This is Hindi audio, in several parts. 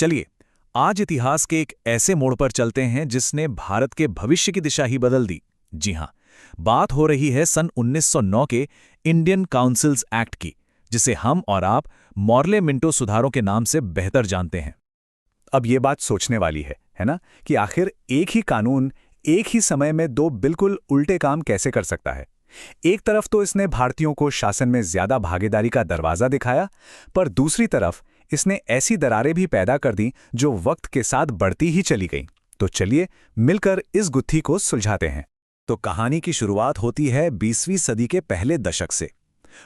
चलिए, आज इतिहास के एक ऐसे मोड़ पर चलते हैं जिसने भारत के भविष्य की दिशा ही बदल दी। जी हां, बात हो रही है सन 1909 के इंडियन काउंसिल्स एक्ट की, जिसे हम और आप मॉर्ले मिंटो सुधारों के नाम से बेहतर जानते हैं। अब ये बात सोचने वाली है ना, कि आखिर एक ही कानून एक ही समय में दो बिल्कुल उल्टे काम कैसे कर सकता है। एक तरफ तो इसने भारतीयों को शासन में ज्यादा भागीदारी का दरवाजा दिखाया, पर दूसरी तरफ इसने ऐसी दरारें भी पैदा कर दी जो वक्त के साथ बढ़ती ही चली गईं। तो चलिए मिलकर इस गुत्थी को सुलझाते हैं। तो कहानी की शुरुआत होती है 20वीं सदी के पहले दशक से।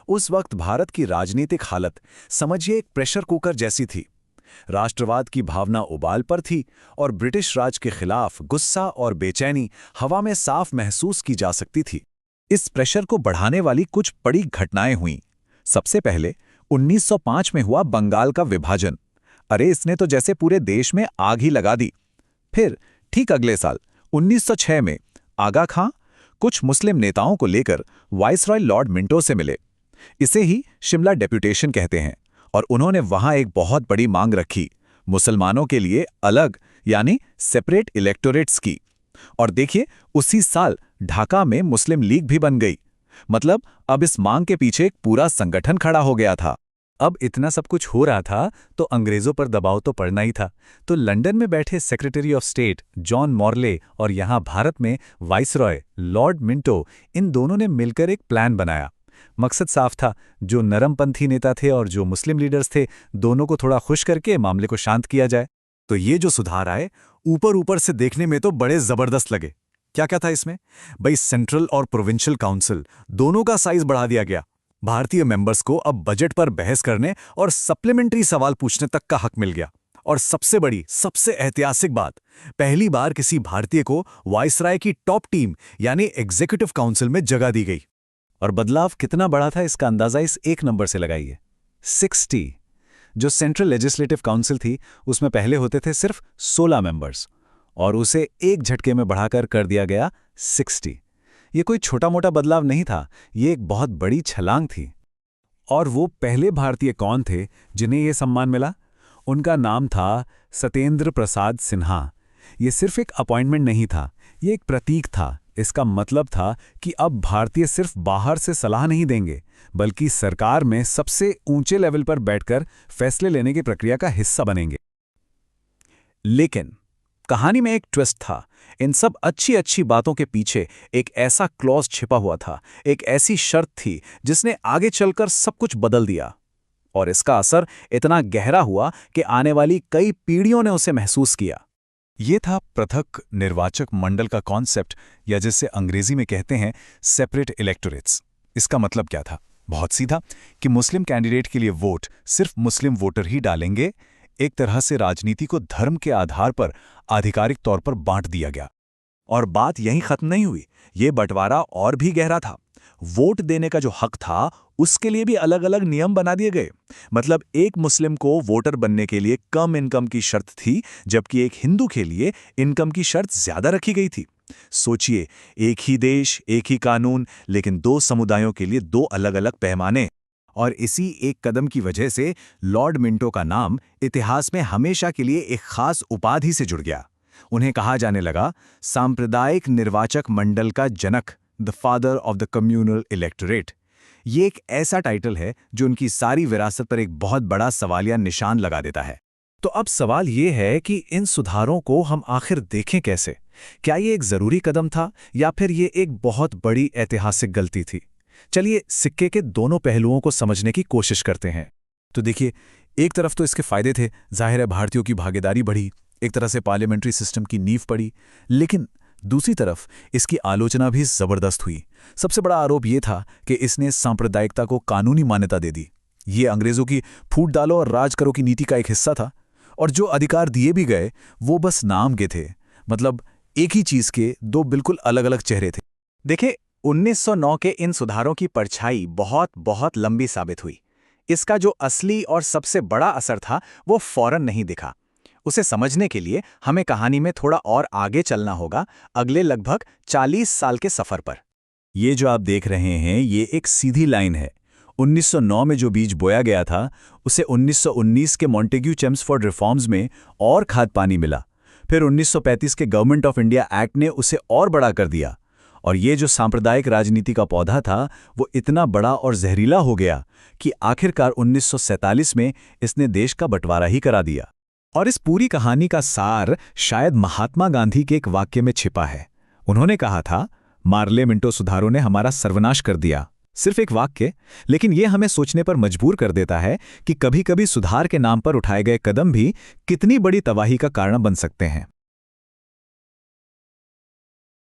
उस वक्त भारत की राजनीतिक हालत समझिए एक प्रेशर कुकर जैसी थी। राष्ट्रवाद की भावना उबाल पर थी और ब्रिटिश राज के खिलाफ गुस्सा और बेचैनी हवा में साफ महसूस की जा सकती थी। इस प्रेशर को बढ़ाने वाली कुछ बड़ी घटनाएं हुईं। सबसे पहले 1905 में हुआ बंगाल का विभाजन। अरे इसने तो जैसे पूरे देश में आग ही लगा दी। फिर ठीक अगले साल 1906 में आगा खां कुछ मुस्लिम नेताओं को लेकर वाइसरॉय लॉर्ड मिंटो से मिले। इसे ही शिमला डेप्यूटेशन कहते हैं, और उन्होंने वहां एक बहुत बड़ी मांग रखी, मुसलमानों के लिए अलग यानी सेपरेट इलेक्टोरेट्स की। और देखिए उसी साल ढाका में मुस्लिम लीग भी बन गई। मतलब अब इस मांग के पीछे एक पूरा संगठन खड़ा हो गया था। अब इतना सब कुछ हो रहा था तो अंग्रेजों पर दबाव तो पड़ना ही था। तो लंदन में बैठे secretary of state John Morley और यहाँ भारत में वाइसरॉय लॉर्ड मिंटो, इन दोनों ने मिलकर एक प्लान बनाया। मकसद साफ था, जो नरमपंथी नेता थे और जो मुस्लिम लीडर्स थे, दोनों को थोड़ा खुश करके मामले को शांत किया जाए। तो ये जो सुधार आए ऊपर ऊपर से देखने में तो बड़े जबरदस्त लगे। क्या क्या था इसमें? भाई सेंट्रल और प्रोविंशियल काउंसिल दोनों का साइज बढ़ा दिया गया। भारतीय मेंबर्स को अब बजट पर बहस करने और सप्लीमेंट्री सवाल पूछने तक का हक मिल गया। और सबसे बड़ी, सबसे ऐतिहासिक बात, पहली बार किसी भारतीय को वाइसराय की टॉप टीम यानी एग्जीक्यूटिव काउंसिल में जगह दी गई। और बदलाव कितना बड़ा था इसका अंदाजा इस एक नंबर से लगाइए, 60। जो सेंट्रल लेजिस्लेटिव काउंसिल थी उसमें पहले होते थे सिर्फ 16 मेंबर्स, और उसे एक झटके में बढ़ाकर कर दिया गया 60। ये कोई छोटा मोटा बदलाव नहीं था, ये एक बहुत बड़ी छलांग थी। और वो पहले भारतीय कौन थे जिन्हें ये सम्मान मिला? उनका नाम था सत्येंद्र प्रसाद सिन्हा। ये सिर्फ एक अपॉइंटमेंट नहीं था, ये एक प्रतीक था। इसका मतलब था कि अब भारतीय सिर्फ बाहर से सलाह नहीं देंगे, बल्कि सरकार में सबसे ऊंचे लेवल पर बैठकर फैसले लेने की प्रक्रिया का हिस्सा बनेंगे। लेकिन कहानी में एक ट्विस्ट था। इन सब अच्छी अच्छी बातों के पीछे एक ऐसा क्लॉज छिपा हुआ था, एक ऐसी शर्त थी जिसने आगे चलकर सब कुछ बदल दिया। और इसका असर इतना गहरा हुआ कि आने वाली कई पीढ़ियों ने उसे महसूस किया। ये था पृथक निर्वाचक मंडल का कॉन्सेप्ट, या जिसे अंग्रेजी में कहते हैं सेपरेट इलेक्टोरेट्स। इसका मतलब क्या था? बहुत सीधा, कि मुस्लिम कैंडिडेट के लिए वोट सिर्फ मुस्लिम वोटर ही डालेंगे। एक तरह से राजनीति को धर्म के आधार पर आधिकारिक तौर पर बांट दिया गया। और बात यहीं खत्म नहीं हुई, ये बंटवारा और भी गहरा था। वोट देने का जो हक था उसके लिए भी अलग अलग नियम बना दिए गए। मतलब एक मुस्लिम को वोटर बनने के लिए कम इनकम की शर्त थी, जबकि एक हिंदू के लिए इनकम की शर्त ज्यादा रखी गई थी। सोचिए, एक ही देश, एक ही कानून, लेकिन दो समुदायों के लिए दो अलग अलग पैमाने। और इसी एक कदम की वजह से लॉर्ड मिंटो का नाम इतिहास में हमेशा के लिए एक खास उपाधि से जुड़ गया। उन्हें कहा जाने लगा सांप्रदायिक निर्वाचक मंडल का जनक, the father of the communal electorate. ये एक ऐसा टाइटल है जो उनकी सारी विरासत पर एक बहुत बड़ा सवालिया निशान लगा देता है। तो अब सवाल ये है कि इन सुधारों को हम आखिर देखें कैसे? क्या ये एक जरूरी कदम था या फिर ये एक बहुत बड़ी ऐतिहासिक गलती थी? चलिए सिक्के के दोनों पहलुओं को समझने की कोशिश करते हैं। तो देखिए, एक तरफ तो इसके फायदे थे, जाहिर है भारतीयों की भागीदारी बढ़ी, एक तरह से पार्लियामेंट्री सिस्टम की नींव पड़ी। लेकिन दूसरी तरफ इसकी आलोचना भी जबरदस्त हुई। सबसे बड़ा आरोप यह था कि इसने सांप्रदायिकता को कानूनी मान्यता दे दी। ये अंग्रेजों की फूट डालो और राज करो की नीति का एक हिस्सा था। और जो अधिकार दिए भी गए वो बस नाम के थे। मतलब एक ही चीज के दो बिल्कुल अलग अलग चेहरे थे। देखिए, 1909 के इन सुधारों की परछाई बहुत बहुत लंबी साबित हुई। इसका जो असली और सबसे बड़ा असर था वो फौरन नहीं दिखा। उसे समझने के लिए हमें कहानी में थोड़ा और आगे चलना होगा, अगले लगभग 40 साल के सफर पर। ये जो आप देख रहे हैं ये एक सीधी लाइन है। 1909 में जो बीज बोया गया था, उसे 1919 के मॉन्टेग्यू चेम्सफोर्ड रिफॉर्म्स में और खाद पानी मिला। फिर 1935 के गवर्नमेंट ऑफ इंडिया एक्ट ने उसे और बड़ा कर दिया, और ये जो सांप्रदायिक राजनीति का पौधा था, वो इतना बड़ा और जहरीला हो गया कि आखिरकार 1947 में इसने देश का बंटवारा ही करा दिया। और इस पूरी कहानी का सार शायद महात्मा गांधी के एक वाक्य में छिपा है। उन्होंने कहा था, मार्ले मिंटो सुधारो ने हमारा सर्वनाश कर दिया। सिर्फ एक वाक्य, लेकिन यह हमें सोचने पर मजबूर कर देता है कि कभी-कभी सुधार के नाम पर उठाए गए कदम भी कितनी बड़ी तबाही का कारण बन सकते हैं।